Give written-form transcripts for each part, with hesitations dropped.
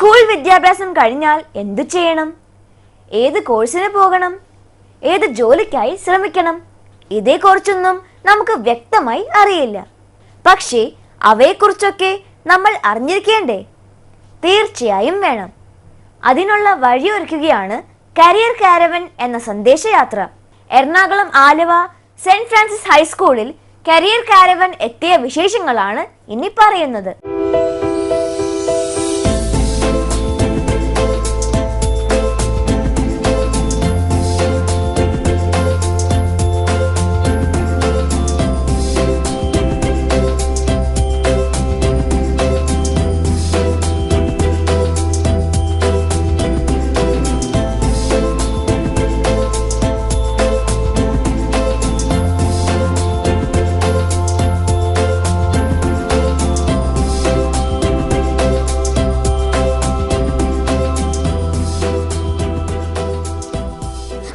School വിദ്യാഭ്യാസം കഴിഞ്ഞാൽ എന്തു ചെയ്യണം? ഏത് കോഴ്സിന് പോകണം? ഏത് ജോലിക്കായി ശ്രമിക്കണം? ഇതേക്കുറിച്ചൊന്നും നമുക്ക് വ്യക്തമായി അറിയില്ല. പക്ഷേ അവയെക്കുറിച്ചൊക്കെ നമ്മൾ അറിഞ്ഞിരിക്കേണ്ടേ? തീർച്ചയായും വേണം. അതിനുള്ള വഴിയൊരുക്കുകയാണ് കരിയർ കാരവൻ എന്ന സന്ദേശയാത്ര. എറണാകുളം ആലുവ സെന്റ് ഫ്രാൻസിസ് ഹൈസ്കൂളിൽ കരിയർ കാരവൻ എത്തിയ വിശേഷങ്ങളാണ് ഇനി പറയുന്നത്.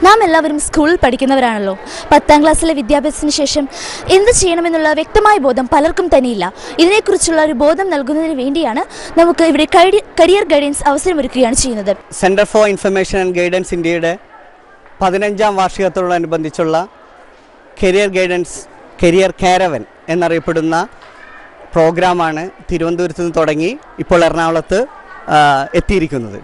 നാം എല്ലാവരും സ്കൂളിൽ പഠിക്കുന്നവരാണല്ലോ. 10ാം ക്ലാസ്സിലെ വിദ്യാഭ്യാസത്തിന് ശേഷം എന്ത് ചെയ്യണമെന്നുള്ള വ്യക്തമായ ബോധം പലർക്കും തന്നെയില്ല. ഇതിനെക്കുറിച്ചുള്ള ഒരു ബോധം നൽകുന്നതിന് വേണ്ടിയാണ് നമുക്ക് ഇവിടെ കരിയർ ഗൈഡൻസ് അവസരമൊരുക്കുകയാണ് ചെയ്യുന്നത്. Centre for information and guidance ഇന്ത്യയുടെ 15ാം വാർഷികത്തോടനുബന്ധിച്ചുള്ള കരിയർ ഗൈഡൻസ് കരിയർ കാരവൻ എന്നറിയപ്പെടുന്ന പ്രോഗ്രാമാണ് തിരുവനന്തപുരത്ത് നിന്ന് തുടങ്ങി ഇപ്പോൾ എറണാകുളത്ത് എത്തിയിരിക്കുന്നത്.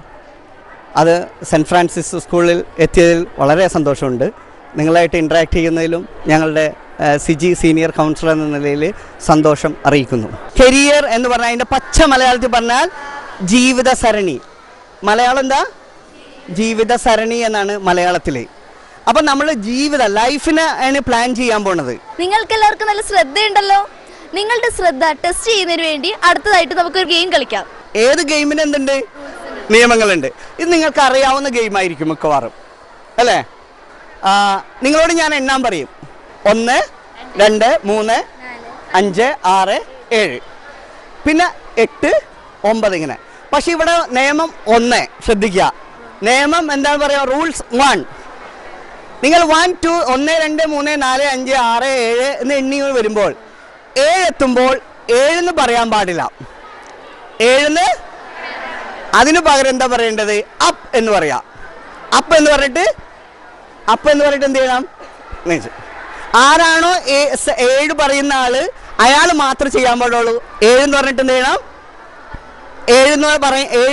അത് സെൻറ്റ് ഫ്രാൻസിസ് സ്കൂളിൽ എത്തിയതിൽ വളരെ സന്തോഷമുണ്ട്. നിങ്ങളായിട്ട് ഇൻട്രാക്ട് ചെയ്യുന്നതിലും ഞങ്ങളുടെ സിജി സീനിയർ കൗൺസിലർ എന്ന നിലയിൽ സന്തോഷം അറിയിക്കുന്നു. കരിയർ എന്ന് പറഞ്ഞാൽ അതിൻ്റെ പച്ച മലയാളത്തിൽ പറഞ്ഞാൽ ജീവിത സരണി. മലയാളം എന്താ? ജീവിത സരണി എന്നാണ് മലയാളത്തിൽ. അപ്പം നമ്മൾ ലൈഫിനെ ആണ് പ്ലാൻ ചെയ്യാൻ പോണത്. നിങ്ങൾക്ക് എല്ലാവർക്കും നല്ല ശ്രദ്ധയുണ്ടല്ലോ. നിങ്ങളുടെ ശ്രദ്ധ ടെസ്റ്റ് ചെയ്യുന്നതിന് വേണ്ടി അടുത്തതായിട്ട് നമുക്കൊരു ഗെയിം കളിക്കാം. ഏത് ഗെയിമിന് എന്തുണ്ട്? നിയമങ്ങളുണ്ട്. ഇത് നിങ്ങൾക്ക് അറിയാവുന്ന ഗെയിമായിരിക്കും മിക്കവാറും, അല്ലേ? നിങ്ങളോട് ഞാൻ എണ്ണാൻ പറയും. 1, 2, 3, 5, 6, 7, പിന്നെ 8, 9 ഇങ്ങനെ. പക്ഷെ ഇവിടെ നിയമം 1. ശ്രദ്ധിക്കുക, നിയമം എന്താണ് പറയുക? റൂൾസ് 1. നിങ്ങൾ 1, 2, 1, 2, 3, 4, 5, 6, 7 എന്ന് എണ്ണി വരുമ്പോൾ 7 എത്തുമ്പോൾ 7 എന്ന് പറയാൻ പാടില്ല. 7 അതിനു പകരം എന്താ പറയേണ്ടത്? അപ്പ് എന്ന് പറയാം. അപ്പ് എന്ന് പറഞ്ഞിട്ട് എന്ത് ചെയ്യണം? ആരാണോ 7 പറയുന്ന ആള് അയാൾ മാത്രം ചെയ്യാൻ പാടുള്ളൂ. 7 എന്ന് പറഞ്ഞിട്ട് എന്ത് ചെയ്യണം? 7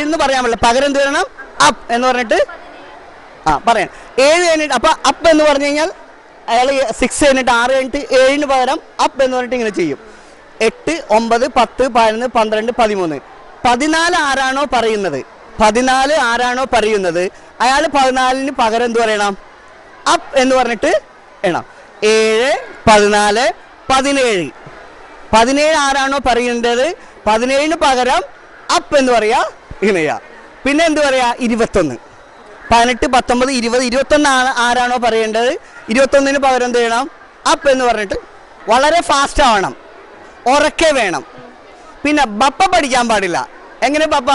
എന്ന് പറയാൻ പാടില്ല. പകരം എന്ത് ചെയ്യണം? അപ്പ് എന്ന് പറഞ്ഞിട്ട് പറയാം. 7 കഴിഞ്ഞിട്ട് അപ്പ് എന്ന് പറഞ്ഞു കഴിഞ്ഞാൽ അയാൾ 6 കഴിഞ്ഞിട്ട് 6 കഴിഞ്ഞിട്ട് 7 പകരം അപ്പ് എന്ന് പറഞ്ഞിട്ട് ഇങ്ങനെ ചെയ്യും. 8, 9, 10, 11, 12, 13. 14 ആരാണോ പറയുന്നത് അയാൾ 14 പകരം എന്ത് പറയണം? അപ്പ് എന്ന് പറഞ്ഞിട്ട് എണ്ണം. 7, 14, 17. 17 ആരാണോ പറയുന്നത് 17 പകരം അപ്പ് എന്ന് പറയാ, ഇങ്ങനെ ചെയ്യാം. പിന്നെ എന്ത് പറയാ? 21. 18, 19, 20, 21 ആരാണോ പറയേണ്ടത് 21 പകരം എന്ത് ചെയ്യണം? അപ്പ് എന്ന് പറഞ്ഞിട്ട്. വളരെ ഫാസ്റ്റ് ആവണം, ഉറക്കെ വേണം. പിന്നെ ബപ്പ പഠിക്കാൻ പാടില്ല. എങ്ങനെ ബപ്പ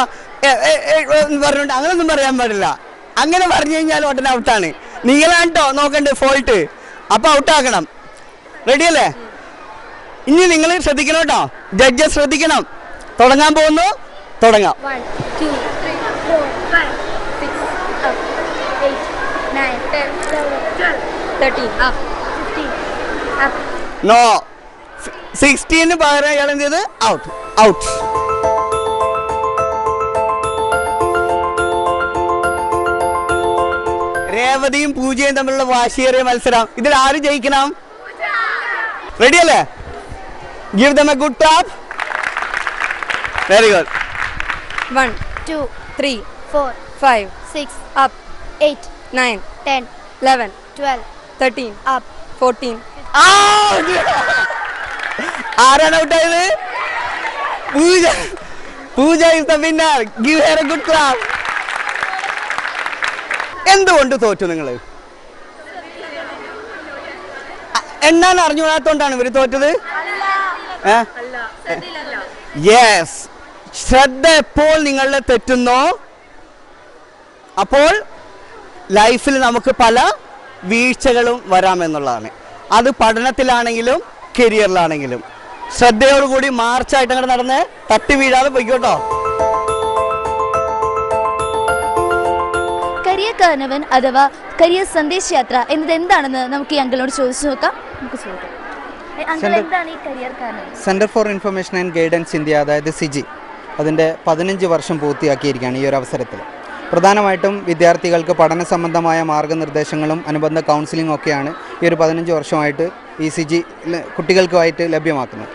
പറഞ്ഞിട്ട് അങ്ങനൊന്നും പറയാൻ പാടില്ല. അങ്ങനെ പറഞ്ഞു കഴിഞ്ഞാൽ ഉടനെ ഔട്ടാണ്. നിങ്ങളാട്ടോ നോക്കണ്ടേ ഫോൾട്ട്, അപ്പൊ ഔട്ടാക്കണം. റെഡിയല്ലേ? ഇനി നിങ്ങൾ ശ്രദ്ധിക്കണം കേട്ടോ, ജഡ്ജസ് ശ്രദ്ധിക്കണം. തുടങ്ങാൻ പോകുന്നു, തുടങ്ങാം. 1, 2, 3, 4, 5, 6, up, 8, 9, 10, 11, 12, 13, up, 15, up. നോ, 16 പകരം അയാൾ എന്ത് ചെയ്ത്? ഔട്ട്. രേവതിയും പൂജയും തമ്മിലുള്ള വാശിയേറിയ മത്സരം. ഇതിൽ ആര് ജയിക്കണം? റെഡിയല്ലേ? Give them a good clap. Very good. 1, 2, 3, 4, 5, 6, up, 8, 9, 10, 11, 12, 13, up, 14. ആരാണ് ഔട്ടായത്? പൂജ is the winner. Give her a good clap. എന്തുകൊണ്ട് തോറ്റു നിങ്ങൾ? എണ്ണാൻ അറിഞ്ഞുകൂടാത്തോണ്ടാണ് ഇവര് തോറ്റത്? യെസ്, ശ്രദ്ധ എപ്പോൾ നിങ്ങളുടെ തെറ്റുന്നോ അപ്പോൾ ലൈഫിൽ നമുക്ക് പല വീഴ്ചകളും വരാമെന്നുള്ളതാണ്. അത് പഠനത്തിലാണെങ്കിലും കരിയറിലാണെങ്കിലും. ശ്രദ്ധയോടുകൂടി മാർച്ചായിട്ട് അങ്ങോട്ട് നടന്ന് തട്ടി വീഴാതെ പോയിക്കോട്ടോ. കരിയർ കാരവൻ അഥവാ കരിയർ സന്ദേശ യാത്ര എന്നത് എന്താണെന്ന് നമുക്ക് ഈ അങ്കിളിനോട് ചോദിച്ചു നോക്കാം. നമുക്ക് ചോദിക്കാം, അങ്കിൾ എന്താണ് ഈ career caravan? Centre for information and guidance India, അതായത് സിജി, അതിൻ്റെ 15 വർഷം പൂർത്തിയാക്കിയിരിക്കുകയാണ് ഈ ഒരു അവസരത്തിൽ. പ്രധാനമായിട്ടും വിദ്യാർത്ഥികൾക്ക് പഠന സംബന്ധമായ മാർഗ്ഗനിർദ്ദേശങ്ങളും അനുബന്ധ കൗൺസിലിംഗ് ഒക്കെയാണ് ഈ ഒരു 15 വർഷമായിട്ട് ഈ സിജി കുട്ടികൾക്കുമായിട്ട് ലഭ്യമാക്കുന്നത്.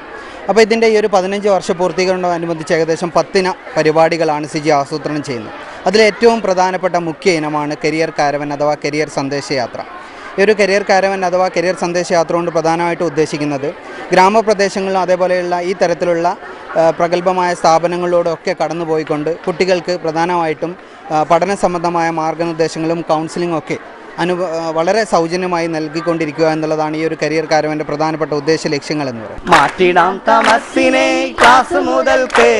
അപ്പോൾ ഇതിൻ്റെ ഈ ഒരു 15 വർഷ പൂർത്തീകരണത്തോടനുബന്ധിച്ച് ഏകദേശം 10 പരിപാടികളാണ് സിജി ആസൂത്രണം ചെയ്യുന്നത്. അതിലേറ്റവും പ്രധാനപ്പെട്ട മുഖ്യ ഇനമാണ് കരിയർ കാരവൻ അഥവാ കരിയർ സന്ദേശയാത്ര. ഈ ഒരു കരിയർ കാരവൻ അഥവാ കരിയർ സന്ദേശയാത്ര കൊണ്ട് പ്രധാനമായിട്ടും ഉദ്ദേശിക്കുന്നത് ഗ്രാമപ്രദേശങ്ങളിലും അതേപോലെയുള്ള ഈ തരത്തിലുള്ള പ്രഗത്ഭമായ സ്ഥാപനങ്ങളിലൂടെയൊക്കെ കടന്നുപോയിക്കൊണ്ട് കുട്ടികൾക്ക് പ്രധാനമായിട്ടും പഠന സംബന്ധമായ മാർഗ്ഗനിർദ്ദേശങ്ങളും കൗൺസിലിംഗും ഒക്കെ വളരെ സൗജന്യമായി നൽകിക്കൊണ്ടിരിക്കുക എന്നുള്ളതാണ് ഈ ഒരു കരിയർ കാരവൻ്റെ പ്രധാനപ്പെട്ട ഉദ്ദേശ ലക്ഷ്യങ്ങൾ എന്ന് പറയുന്നത്. മാറ്റിടാം തമസ്സിനെ ക്ലാസ് മുതൽക്കേ,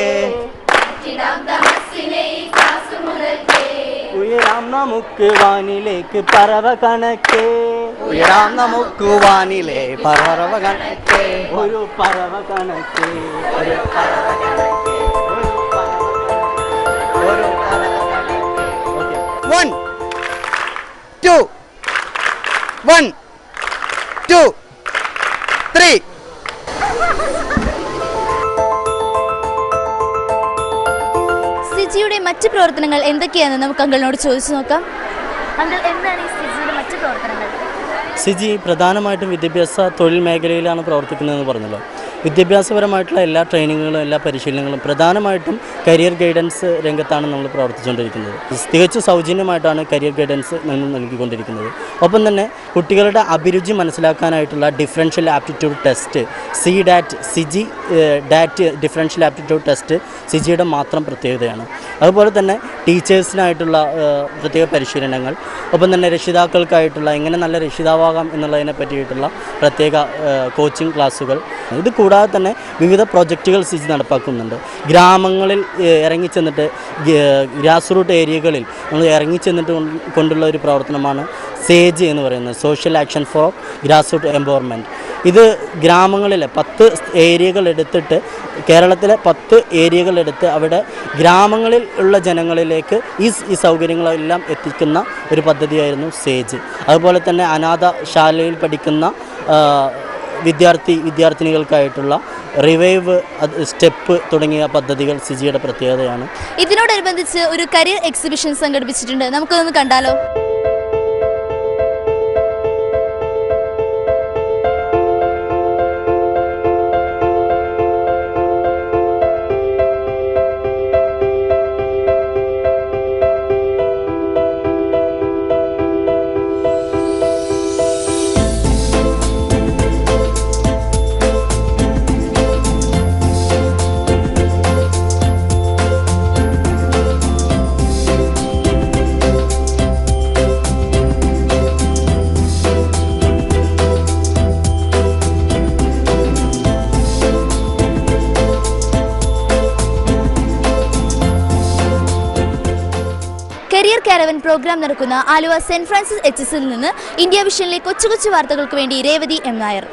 ഉയരാം നമുക്ക് വാനിലേക്ക് പറവ കണക്കേ, ഉയരാം നമുക്ക് വാനിലെ പറവ കണക്കേ, ഒരു പറവ കണക്കേ, ഒരു പറവ കണക്കേ, ഒരു പറവ കണക്കേ. 1 2 1 2 3. സിജിയുടെ മറ്റ് പ്രവർത്തനങ്ങൾ എന്തൊക്കെയാണെന്ന് നമുക്ക് അങ്കിളിനോട് ചോദിച്ചു നോക്കാം. അങ്കിൾ, എന്താണ് ഈ സിജിയുടെ മറ്റ് പ്രവർത്തനങ്ങൾ? സിജി പ്രധാനമായിട്ടും വിദ്യാഭ്യാസ തൊഴിൽ മേഖലയിലാണ് പ്രവർത്തിക്കുന്നതെന്ന് പറഞ്ഞല്ലോ. വിദ്യാഭ്യാസപരമായിട്ടുള്ള എല്ലാ ട്രെയിനിങ്ങുകളും എല്ലാ പരിശീലനങ്ങളും പ്രധാനമായിട്ടും കരിയർ ഗൈഡൻസ് രംഗത്താണ് നമ്മൾ പ്രവർത്തിച്ചുകൊണ്ടിരിക്കുന്നത്. തികച്ചും സൗജന്യമായിട്ടാണ് കരിയർ ഗൈഡൻസ് നമ്മൾ നൽകിക്കൊണ്ടിരിക്കുന്നത്. ഒപ്പം തന്നെ കുട്ടികളുടെ അഭിരുചി മനസ്സിലാക്കാനായിട്ടുള്ള differential aptitude test CG DAT differential aptitude test സിജിയുടെ മാത്രം പ്രത്യേകതയാണ്. അതുപോലെ തന്നെ ടീച്ചേഴ്സിനായിട്ടുള്ള പ്രത്യേക പരിശീലനങ്ങൾ, ഒപ്പം തന്നെ രക്ഷിതാക്കൾക്കായിട്ടുള്ള എങ്ങനെ നല്ല രക്ഷിതാവാകാം എന്നുള്ളതിനെ പറ്റിയിട്ടുള്ള പ്രത്യേക കോച്ചിങ് ക്ലാസ്സുകൾ. ഇത് കൂടാതെ തന്നെ വിവിധ പ്രൊജക്റ്റുകൾ സിജി നടപ്പാക്കുന്നുണ്ട്. ഗ്രാമങ്ങളിൽ ഇറങ്ങിച്ചെന്നിട്ട് ഗ്രാസ് റൂട്ട് ഏരിയകളിൽ നമ്മൾ ഇറങ്ങിച്ചെന്നിട്ട് കൊണ്ടുള്ള ഒരു പ്രവർത്തനമാണ് സേജ് എന്ന് പറയുന്നത്, social action for grass root empowerment. ഇത് ഗ്രാമങ്ങളിലെ 10 ഏരിയകൾ എടുത്തിട്ട്, കേരളത്തിലെ 10 ഏരിയകൾ എടുത്ത് അവിടെ ഗ്രാമങ്ങളിൽ ഉള്ള ജനങ്ങളിലേക്ക് ഈ സൗകര്യങ്ങളെല്ലാം എത്തിക്കുന്ന ഒരു പദ്ധതിയായിരുന്നു സേജ്. അതുപോലെ തന്നെ അനാഥശാലയിൽ പഠിക്കുന്ന വിദ്യാർത്ഥിനികൾക്കായിട്ടുള്ള റിവൈവ് സ്റ്റെപ്പ് തുടങ്ങിയ പദ്ധതികൾ സിജിയുടെ പ്രത്യേകതയാണ്. ഇതിനോടനുബന്ധിച്ച് ഒരു കരിയർ എക്സിബിഷൻ സംഘടിപ്പിച്ചിട്ടുണ്ട്, നമുക്കൊന്ന് കണ്ടാലോ? കരിയർ കാരവൻ പ്രോഗ്രാം നടക്കുന്ന ആലുവ സെന്റ് ഫ്രാൻസിസ് HSൽ നിന്ന് ഇന്ത്യ വിഷനിലെ കൊച്ചു കൊച്ചു വാർത്തകൾക്ക് വേണ്ടി രേവതി M. നായർ.